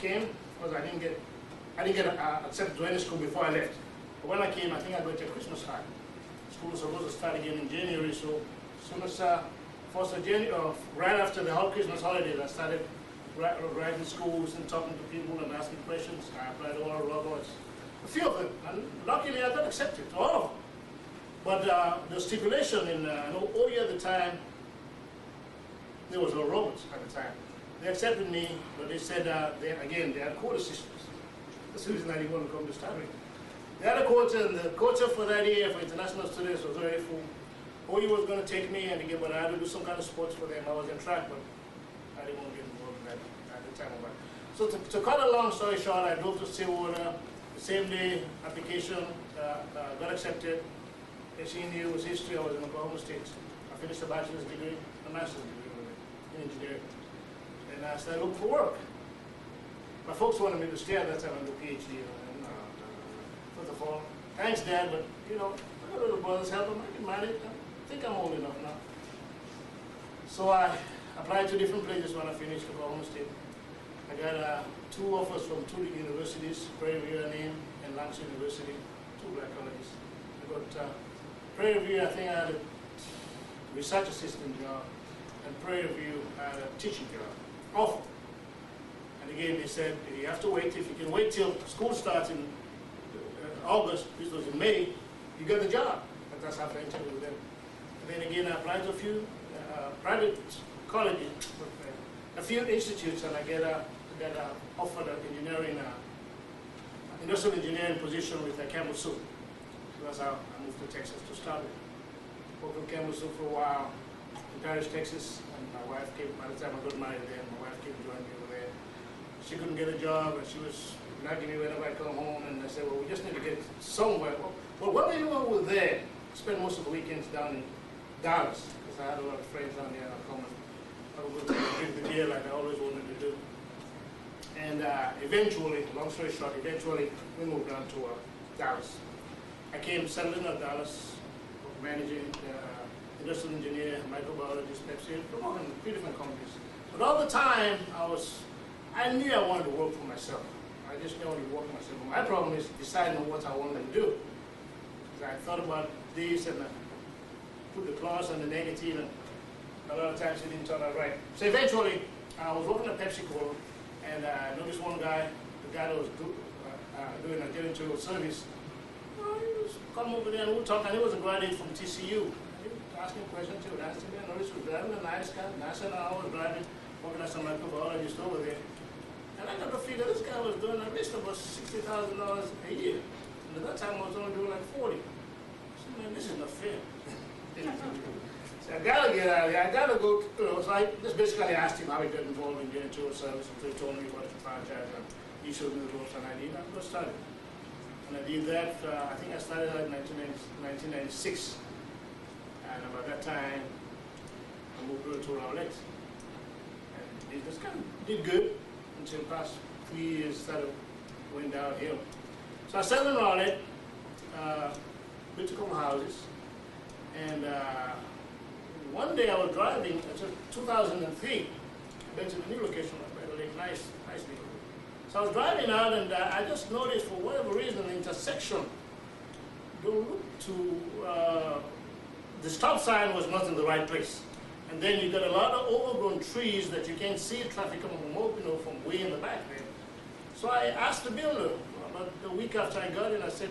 came because I didn't get accepted to any school before I left. But when I came, I think I got to Christmas time. School was supposed to start again in January, so as soon as first of January, right after the whole Christmas holidays, I started writing schools and talking to people and asking questions. I applied to all the robots, a few of them, and luckily I got accepted, all of them. But the stipulation in OE at the time, there was no robots at the time. They accepted me, but they said, they had quota systems. That's the reason I didn't want to come to start with. They had a quota, and the quota for that year for international students was very full. OE was going to take me, and again, but I had to do some kind of sports for them. I was in track, but I didn't want to get involved in that at the time. So to cut a long story short, I drove to Stillwater. The same day, application got accepted. As you knew, it was history. I was in Oklahoma State. I finished a bachelor's degree, a master's degree in engineering. And I started looking for work. My folks wanted me to stay at that time and do PhD. First of all, thanks, Dad, but I got little brothers help them. I can manage. I think I'm old enough now. So I applied to different places when I finished Oklahoma State. I got 2 offers from 2 universities, Prairie View and Langston University, 2 black colleges. I got Prairie View, I think I had a research assistant job, and Prairie View I had a teaching job. Awful. And again, they said, you have to wait. If you can wait till school starts in August, this was in May, you get the job. But that's how I interviewed with them. And then again, I applied to a few private colleges, a few institutes, and I get offered an engineering, industrial engineering position with Campbell Soup. So that's how I moved to Texas to start with. Worked with Campbell Soup for a while in Paris, Texas, and my wife came, by the time I got married there, my wife came to join me over there. She couldn't get a job, and she was nagging me whenever I come home, and I said, well, we just need to get somewhere. Well, when we were there, spent most of the weekends down in Dallas, because I had a lot of friends down there. I would go to drink the beer like I always wanted to do. And eventually, long story short, we moved down to Dallas. I came settled in Dallas, managing industrial engineer, microbiologist, Pepsi, working in 3 different companies. But all the time, I knew I wanted to work for myself. I just knew I wanted to work for myself. My problem is deciding on what I wanted to do. I thought about this and put the plus and the negative, and a lot of times it didn't turn out right. So eventually, I was working at PepsiCo, and I noticed one guy, the guy that was doing a janitorial service. He was come over there and we talked, and he was a graduate from TCU. He was asking questions, he would ask me. I noticed he was driving a nice car, nicer than I was driving, working as a microbiologist over there. And I got to figure this guy was doing at least about $60,000 a year. And at that time I was only doing like 40. I said, man, this is not fair. So I gotta get out of here. I gotta go, so I just basically asked him how he got involved in janitorial service, and he told me about the franchise, and he showed me the ropes, and I got started. And I did that, I think I started out in 1996. And about that time, I moved over to Rowlett. And business kind of did good until the past 3 years started going downhill. So I settled in Rowlett, built a couple houses, and one day I was driving, it's 2003, I went to the new location, nice neighborhood. So I was driving out, and I just noticed, for whatever reason, the intersection, don't look to, the stop sign was not in the right place. And then you got a lot of overgrown trees that you can't see traffic coming from way in the back there. So I asked the builder, about a week after I got in, I said,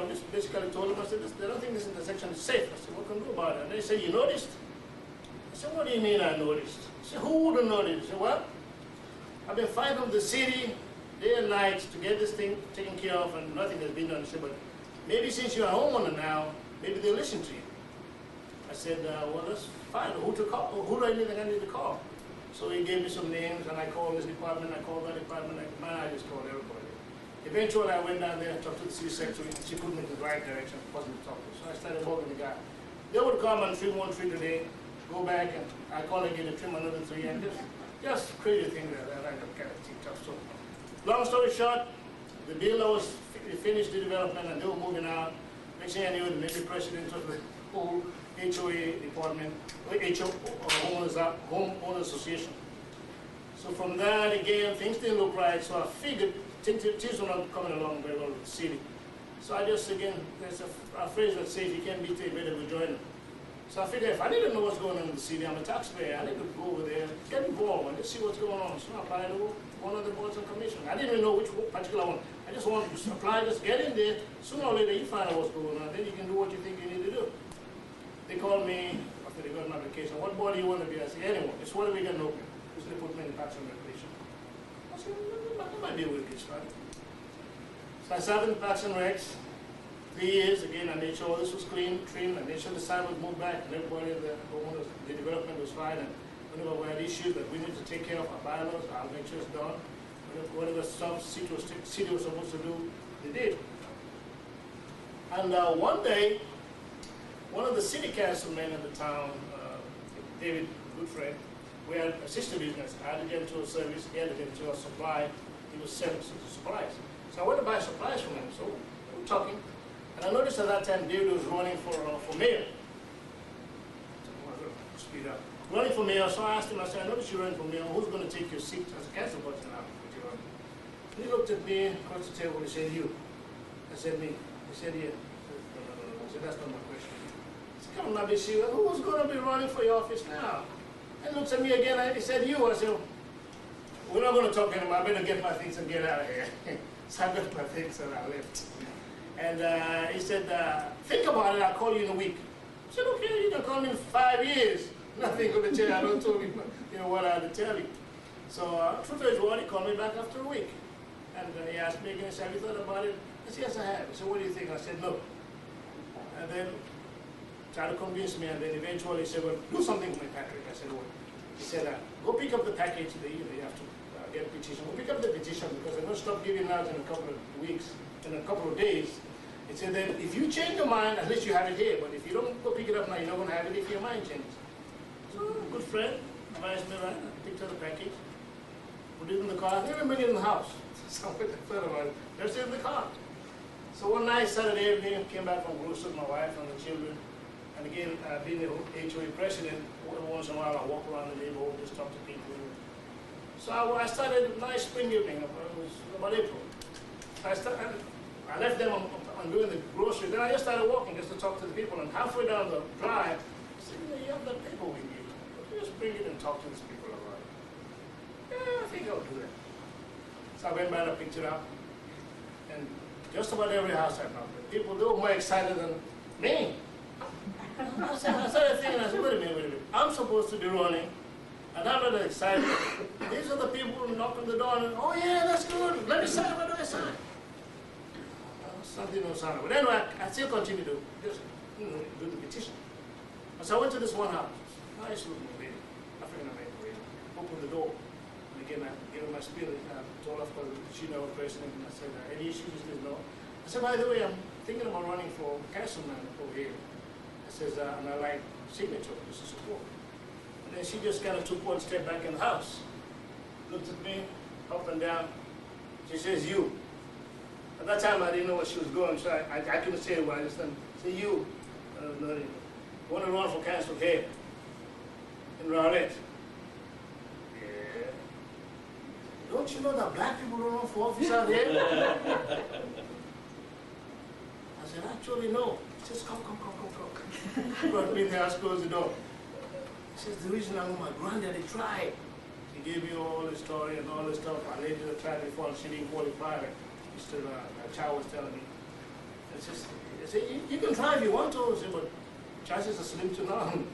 just basically told them, I said, they don't think this intersection is safe. I said, what can we do about it? And they said, you noticed? I said, what do you mean I noticed? I said, who wouldn't notice? I said, well, I've been fighting with the city day and night to get this thing taken care of, and nothing has been done. I said, but maybe since you're a homeowner now, maybe they'll listen to you. I said, well, that's fine. Who to call? Who do I think I need to call? So he gave me some names, and I called this department, I called that department, I just called everybody. Eventually, I went down there and talked to the city secretary. She put me in the right direction, wasn't to talk to. So I started working the guy. They would come and trim 1 tree today, go back, and I call again and trim another 3, and just crazy things that I kind of ticked off. So, long story short, the builder was finished the development, and they were moving out. Next thing I knew, the president of the whole HOA department, homeowners association. So from that, again, things didn't look right, so I figured things were not coming along very well with the city. So I just, again, there's a phrase that says you can't beat it, better to join them. So I figured if I need to know what's going on in the city, I'm a taxpayer, I need to go over there, get involved, and just see what's going on. So I applied to one of the boards and commissions. I didn't even know which particular one. I just wanted to apply, just get in there. Sooner or later, you find out what's going on, then you can do what you think you need to do. They called me after they got my application. What board do you want to be? I said, anyone. It's whatever we can open. So they put me in Parks and Recreation. I said, that might be a way to get started. So I served in Parks and Recs 3 years. Again, I made sure all this was clean, trimmed. I made sure the sign was moved back, and everybody, the development was fine. And whenever we had issues that we need to take care of our bylaws, I'll make sure it's done. Whatever stuff city was supposed to do, they did. And one day, one of the city councilmen in the town, David, a good friend, we had a sister business. I had to get into a service, he had to get into a supply. He was selling supplies. So I went to buy supplies from him. So we were talking. And I noticed at that time David was running for mayor. Speed up. Running for mayor, so I asked him, I said, I noticed you're running for mayor. Who's going to take your seat as a council person now? And he looked at me across the table, he said, you. I said, me. He said, yeah. I said, that's not my question. He said, come on, Nabishi, who's going to be running for your office now? And he looks at me again, and he said, you. I said, we're not going to talk anymore. I better get my things and get out of here. So I got my things and I left. And he said, think about it, I'll call you in a week. I said, okay, you can call me in 5 years. Nothing going to change. I don't tell you, what I had to tell you. So, truth is, he called me back after a week. And he asked me again, he said, have you thought about it? I said, yes, I have. He said, what do you think? I said, no. And then tried to convince me, and then eventually he said, well, do something with my package. I said, what? He said, go pick up the package. You have to get a petition. Go pick up the petition because they're going to stop giving out in a couple of weeks, in a couple of days. He said, then if you change your mind, at least you have it here. But if you don't go pick it up now, you're not going to have it if your mind changes. So, a good friend advised me, right? I picked up the package, put it in the car. I didn't even bring it in the house. So I thought about it. Left it in the car. So one night, Saturday evening, I came back from Brewster with my wife and the children. And again, being the HOA president, once in a while I walk around the neighborhood, just talk to people. So I started a nice spring evening, it was about April. I left them on doing the grocery, then I just started walking just to talk to the people. And halfway down the drive, I said, you have that paper with you. Just bring it and talk to these people about it. Yeah, I think I'll do that. So I went by and I picked it up. And just about every house I knocked at, people, they were more excited than me. I started thinking, I said, wait a minute. I'm supposed to be running, and I'm not excited. These are the people who knock on the door and, oh yeah, that's good. Let me sign. What do I sign? Something no sound. But anyway, I still continue to just do the petition. So I went to this one house. Nice looking lady, African-American lady. Opened the door. And again, I gave her my spiel. I told her, she know the president, and I said, any issues? She said, no. I said, by the way, I'm thinking about running for councilman over here. I says, and I like signature, just to support. And then she just kind of took one step back in the house, looked at me, up and down. She says, you. At that time, I didn't know where she was going, so I couldn't say it well. I just said, you. Want to run for council here in Rowlett? Yeah. Don't you know that black people don't run for office out here? I said, actually, no. He says, come. Brought me in the house, closed the door. He says, the reason I know my granddaddy tried. He gave me all the story and all the stuff. I later tried before, she didn't qualify. Mr. Chow was telling me. It's just, you can try if you want to, but chances are slim to none.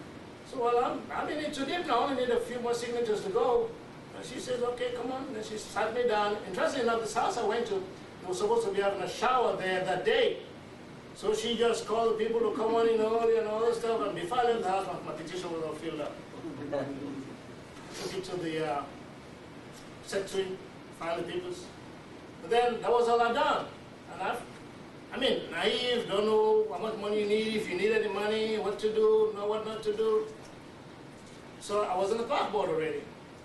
So, well, I'm in it too deep now. I only need a few more signatures to go. And she says, okay, come on. And she sat me down. Interestingly enough, this house I went to, they were supposed to be having a shower there that day. So she just called the people to come on in early and all this stuff. And before I left the house, my petition was all filled up. Took it to the secretary, filed the papers. But then that was all I've done. And I mean, naive, don't know how much money you need, if you need any money, what to do, know what not to do. So I was in the park board already.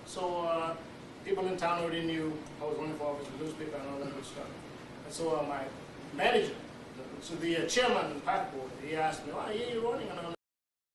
So people in town already knew I was running for office, the newspaper and all that good stuff. And so my manager, so the chairman of the park board, he asked me, why are you running? And